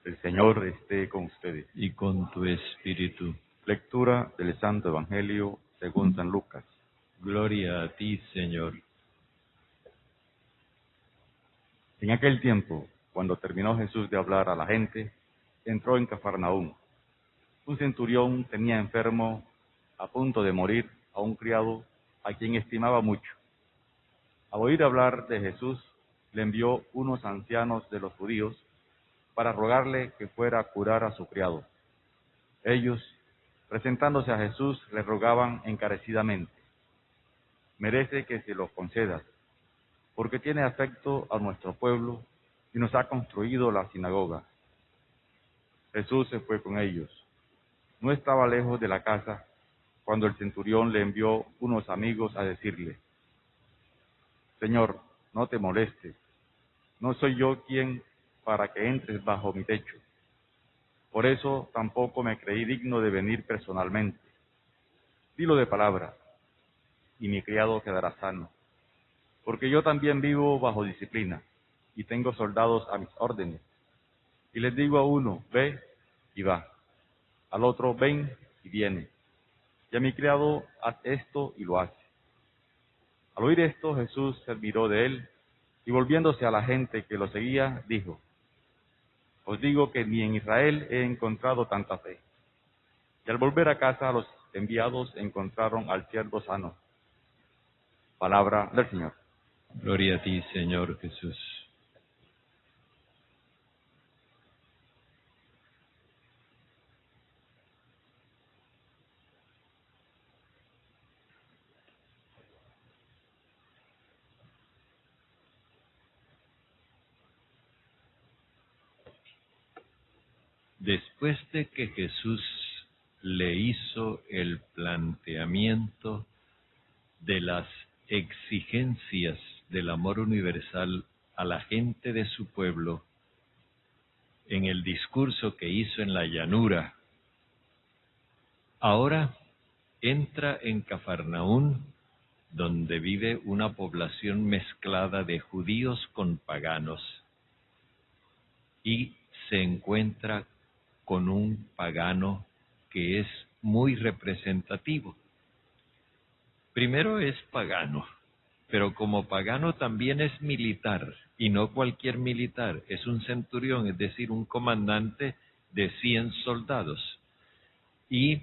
El Señor esté con ustedes. y con tu espíritu. Lectura del Santo Evangelio según San Lucas. Gloria a ti, Señor. En aquel tiempo, cuando terminó Jesús de hablar a la gente, entró en Cafarnaúm. Un centurión tenía enfermo, a punto de morir, a un criado a quien estimaba mucho. Al oír hablar de Jesús, le envió unos ancianos de los judíos para rogarle que fuera a curar a su criado. Ellos, presentándose a Jesús, le rogaban encarecidamente: merece que se lo concedas, porque tiene afecto a nuestro pueblo y nos ha construido la sinagoga. Jesús se fue con ellos. No estaba lejos de la casa cuando el centurión le envió unos amigos a decirle: Señor, no te molestes, no soy yo quien para que entres bajo mi techo. Por eso tampoco me creí digno de venir personalmente. Dilo de palabra, y mi criado quedará sano. Porque yo también vivo bajo disciplina, y tengo soldados a mis órdenes. Y les digo a uno, ve, y va; al otro, ven, y viene; y a mi criado, haz esto, y lo hace. Al oír esto, Jesús se admiró de él, y volviéndose a la gente que lo seguía, dijo: os digo que ni en Israel he encontrado tanta fe. Y al volver a casa, los enviados encontraron al siervo sano. Palabra del Señor. Gloria a ti, Señor Jesús. Después de que Jesús le hizo el planteamiento de las exigencias del amor universal a la gente de su pueblo, en el discurso que hizo en la llanura, ahora entra en Cafarnaún, donde vive una población mezclada de judíos con paganos, y se encuentra con un pagano que es muy representativo. Primero es pagano, pero como pagano también es militar, y no cualquier militar, es un centurión, es decir, un comandante de 100 soldados. Y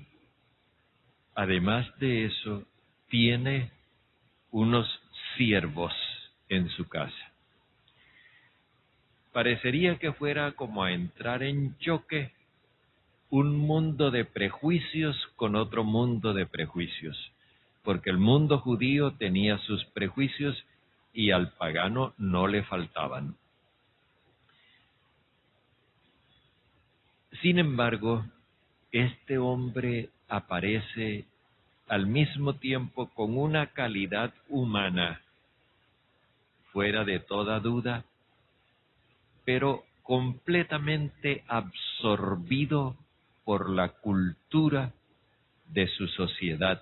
además de eso, tiene unos siervos en su casa. Parecería que fuera como a entrar en choque un mundo de prejuicios con otro mundo de prejuicios, porque el mundo judío tenía sus prejuicios y al pagano no le faltaban. Sin embargo, este hombre aparece al mismo tiempo con una calidad humana fuera de toda duda, pero completamente absorbido por la cultura de su sociedad,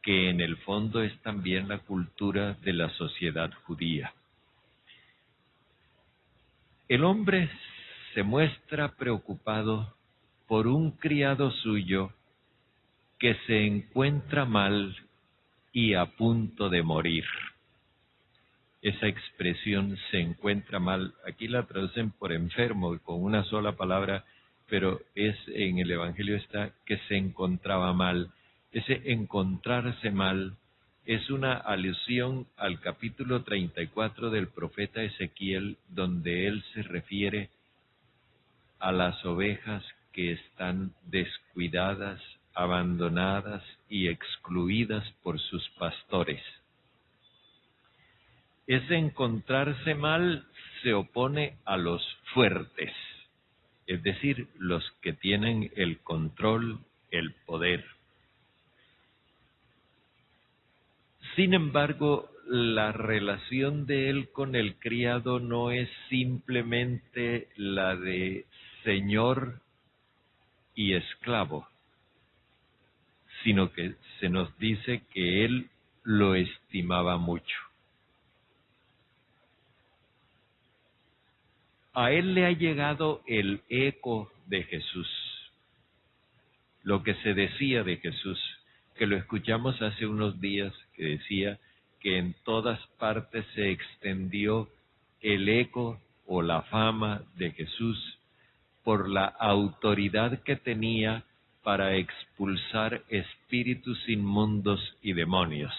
que en el fondo es también la cultura de la sociedad judía. El hombre se muestra preocupado por un criado suyo que se encuentra mal y a punto de morir. Esa expresión "se encuentra mal", aquí la traducen por enfermo, con una sola palabra, pero en el Evangelio está que se encontraba mal. Ese encontrarse mal es una alusión al capítulo 34 del profeta Ezequiel, donde él se refiere a las ovejas que están descuidadas, abandonadas y excluidas por sus pastores. Ese encontrarse mal se opone a los fuertes, es decir, los que tienen el control, el poder. Sin embargo, la relación de él con el criado no es simplemente la de señor y esclavo, sino que se nos dice que él lo estimaba mucho. a él le ha llegado el eco de Jesús, lo que se decía de Jesús, que lo escuchamos hace unos días, que decía que en todas partes se extendió el eco o la fama de Jesús por la autoridad que tenía para expulsar espíritus inmundos y demonios.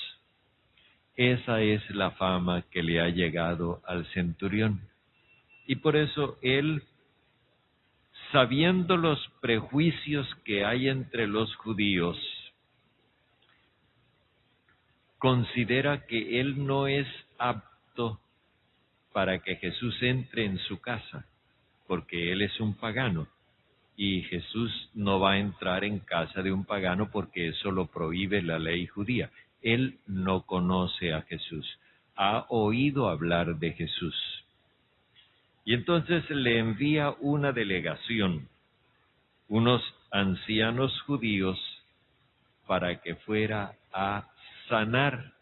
Esa es la fama que le ha llegado al centurión. Y por eso él, sabiendo los prejuicios que hay entre los judíos, considera que él no es apto para que Jesús entre en su casa, porque él es un pagano, y Jesús no va a entrar en casa de un pagano porque eso lo prohíbe la ley judía. Él no conoce a Jesús, ha oído hablar de Jesús. Y entonces le envía una delegación, unos ancianos judíos, para que fuera a sanar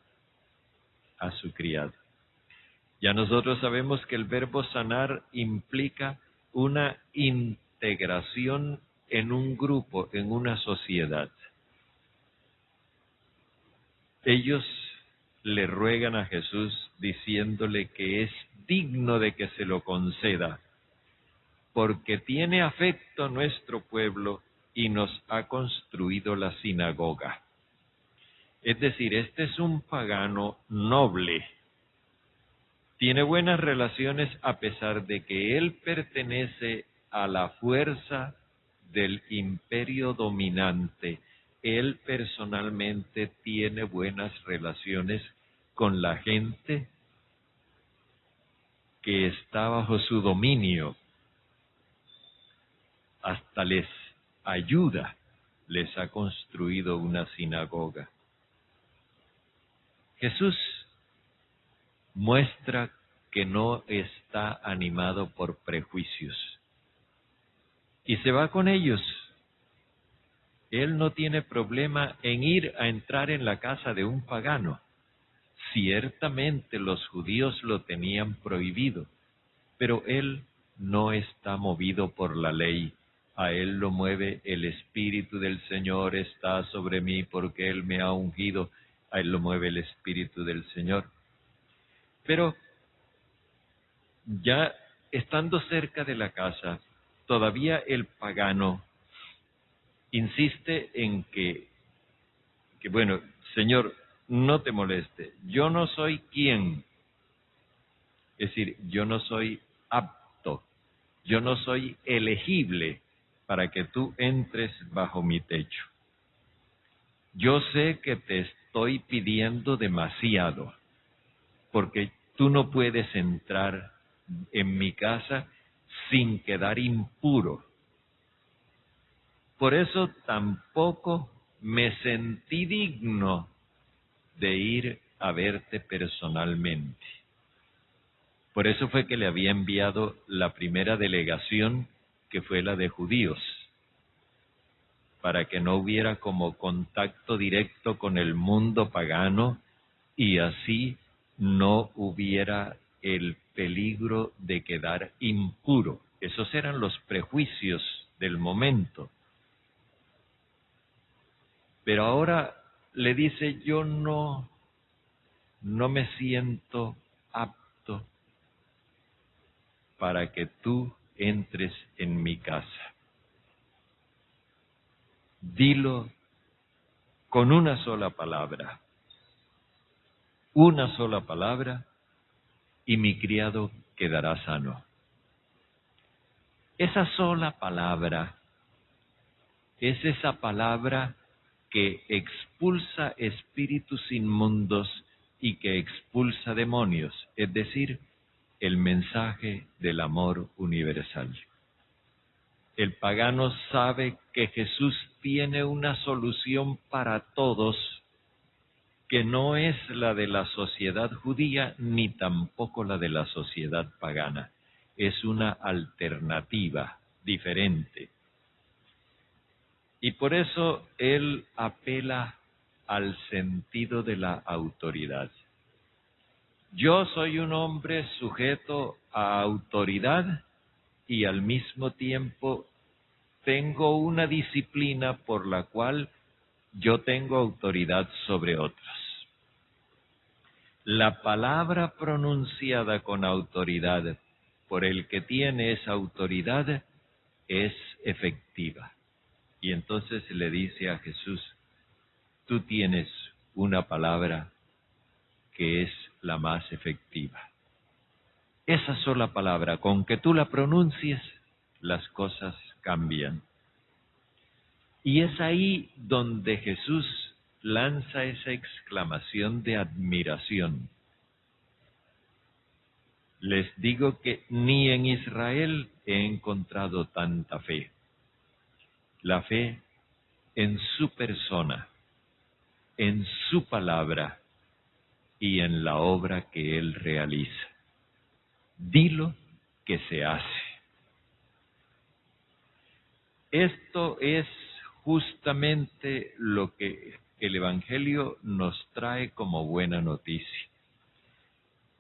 a su criado. Ya nosotros sabemos que el verbo sanar implica una integración en un grupo, en una sociedad. Ellos le ruegan a Jesús diciéndole que es digno de que se lo conceda, porque tiene afecto a nuestro pueblo y nos ha construido la sinagoga. Es decir, este es un pagano noble. Tiene buenas relaciones a pesar de que él pertenece a la fuerza del imperio dominante. Él personalmente tiene buenas relaciones con la gente que está bajo su dominio. Hasta les ayuda, les ha construido una sinagoga. Jesús muestra que no está animado por prejuicios y se va con ellos. Él no tiene problema en ir a entrar en la casa de un pagano. Ciertamente los judíos lo tenían prohibido, pero él no está movido por la ley. A él lo mueve el Espíritu del Señor, está sobre mí porque él me ha ungido. A él lo mueve el Espíritu del Señor. Pero ya estando cerca de la casa, todavía el pagano insiste en que bueno, Señor, no te moleste, yo no soy quien, es decir, yo no soy apto, yo no soy elegible para que tú entres bajo mi techo. Yo sé que te estoy pidiendo demasiado, porque tú no puedes entrar en mi casa sin quedar impuro. Por eso tampoco me sentí digno de ir a verte personalmente. Por eso fue que le había enviado la primera delegación, que fue la de judíos, para que no hubiera como contacto directo con el mundo pagano y así no hubiera el peligro de quedar impuro. Esos eran los prejuicios del momento. Pero ahora le dice, yo no me siento apto para que tú entres en mi casa. Dilo con una sola palabra, y mi criado quedará sano. Esa sola palabra es esa palabra que expulsa espíritus inmundos y que expulsa demonios, es decir, el mensaje del amor universal. El pagano sabe que Jesús tiene una solución para todos, que no es la de la sociedad judía ni tampoco la de la sociedad pagana. Es una alternativa diferente. Y por eso él apela al sentido de la autoridad. Yo soy un hombre sujeto a autoridad y al mismo tiempo tengo una disciplina por la cual yo tengo autoridad sobre otros. La palabra pronunciada con autoridad por el que tiene esa autoridad es efectiva. Y entonces le dice a Jesús, tú tienes una palabra que es la más efectiva. Esa sola palabra, con que tú la pronuncies, las cosas cambian. Y es ahí donde Jesús lanza esa exclamación de admiración. Les digo que ni en Israel he encontrado tanta fe. La fe en su persona, en su palabra y en la obra que Él realiza. Dilo que se hace. Esto es justamente lo que el Evangelio nos trae como buena noticia.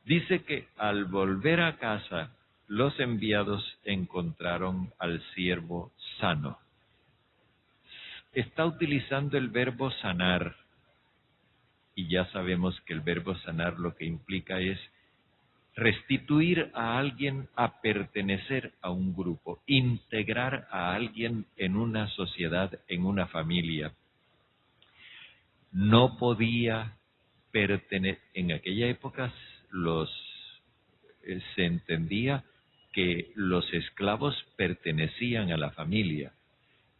Dice que al volver a casa, los enviados encontraron al siervo sano. Está utilizando el verbo sanar, y ya sabemos que el verbo sanar lo que implica es restituir a alguien a pertenecer a un grupo, integrar a alguien en una sociedad, en una familia. No podía pertenecer, en aquella época se entendía que los esclavos pertenecían a la familia,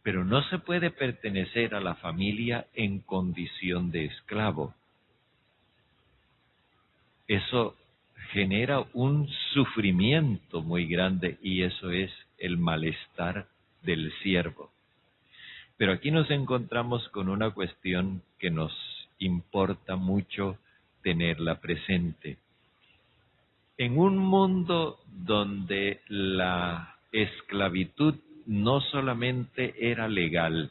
pero no se puede pertenecer a la familia en condición de esclavo. Eso genera un sufrimiento muy grande y eso es el malestar del siervo. Pero aquí nos encontramos con una cuestión que nos importa mucho tenerla presente. En un mundo donde la esclavitud no solamente era legal,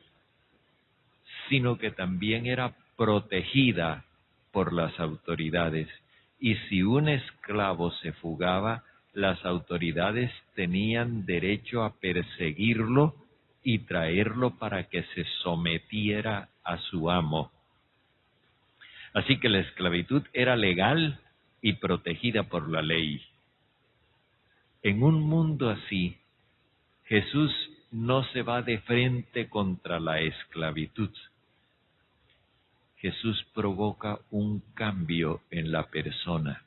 sino que también era protegida por las autoridades. Y si un esclavo se fugaba, las autoridades tenían derecho a perseguirlo y traerlo para que se sometiera a su amo. Así que la esclavitud era legal y protegida por la ley. En un mundo así, Jesús no se va de frente contra la esclavitud. Jesús provoca un cambio en la persona.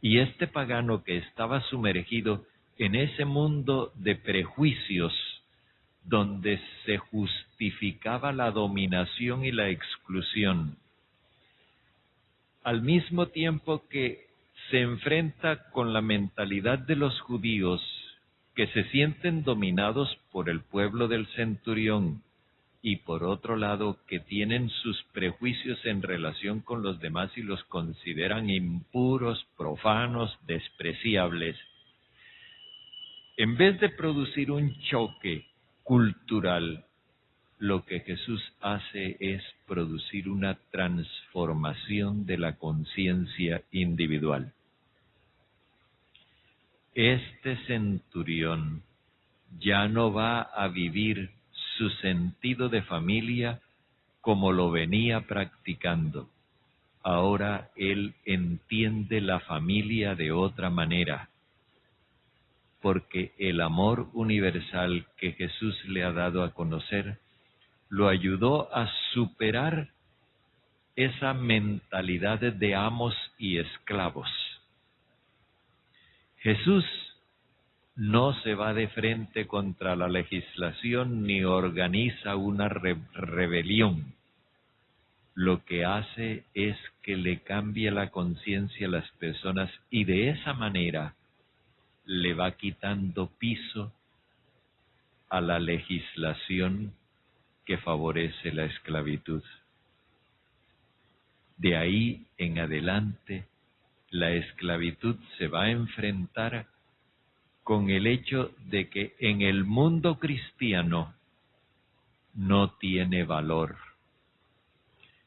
Y este pagano que estaba sumergido en ese mundo de prejuicios, donde se justificaba la dominación y la exclusión, al mismo tiempo que se enfrenta con la mentalidad de los judíos que se sienten dominados por el pueblo del centurión y por otro lado que tienen sus prejuicios en relación con los demás y los consideran impuros, profanos, despreciables. En vez de producir un choque cultural, lo que Jesús hace es producir una transformación de la conciencia individual. Este centurión ya no va a vivir su sentido de familia como lo venía practicando. Ahora él entiende la familia de otra manera, porque el amor universal que Jesús le ha dado a conocer lo ayudó a superar esa mentalidad de amos y esclavos. Jesús no se va de frente contra la legislación ni organiza una rebelión. Lo que hace es que le cambie la conciencia a las personas y de esa manera le va quitando piso a la legislación que favorece la esclavitud. De ahí en adelante, la esclavitud se va a enfrentar con el hecho de que en el mundo cristiano no tiene valor.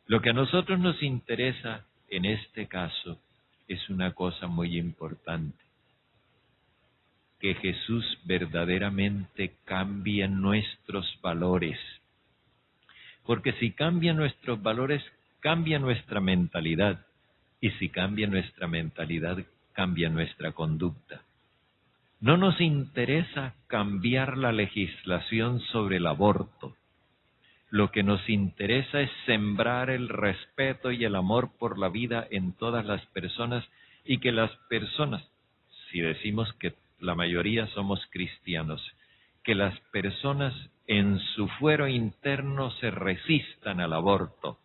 Lo que a nosotros nos interesa en este caso es una cosa muy importante. que Jesús verdaderamente cambie nuestros valores. Porque si cambia nuestros valores, cambia nuestra mentalidad. Y si cambia nuestra mentalidad, cambia nuestra conducta. No nos interesa cambiar la legislación sobre el aborto. Lo que nos interesa es sembrar el respeto y el amor por la vida en todas las personas y que las personas, si decimos que la mayoría somos cristianos, que las personas en su fuero interno se resistan al aborto.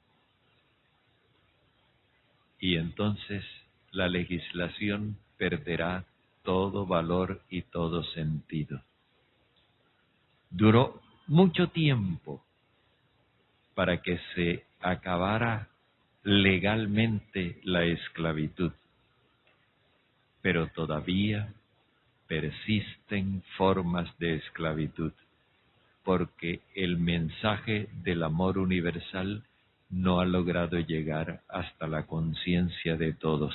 Y entonces la legislación perderá todo valor y todo sentido. Duró mucho tiempo para que se acabara legalmente la esclavitud, pero todavía persisten formas de esclavitud, porque el mensaje del amor universal no ha logrado llegar hasta la conciencia de todos.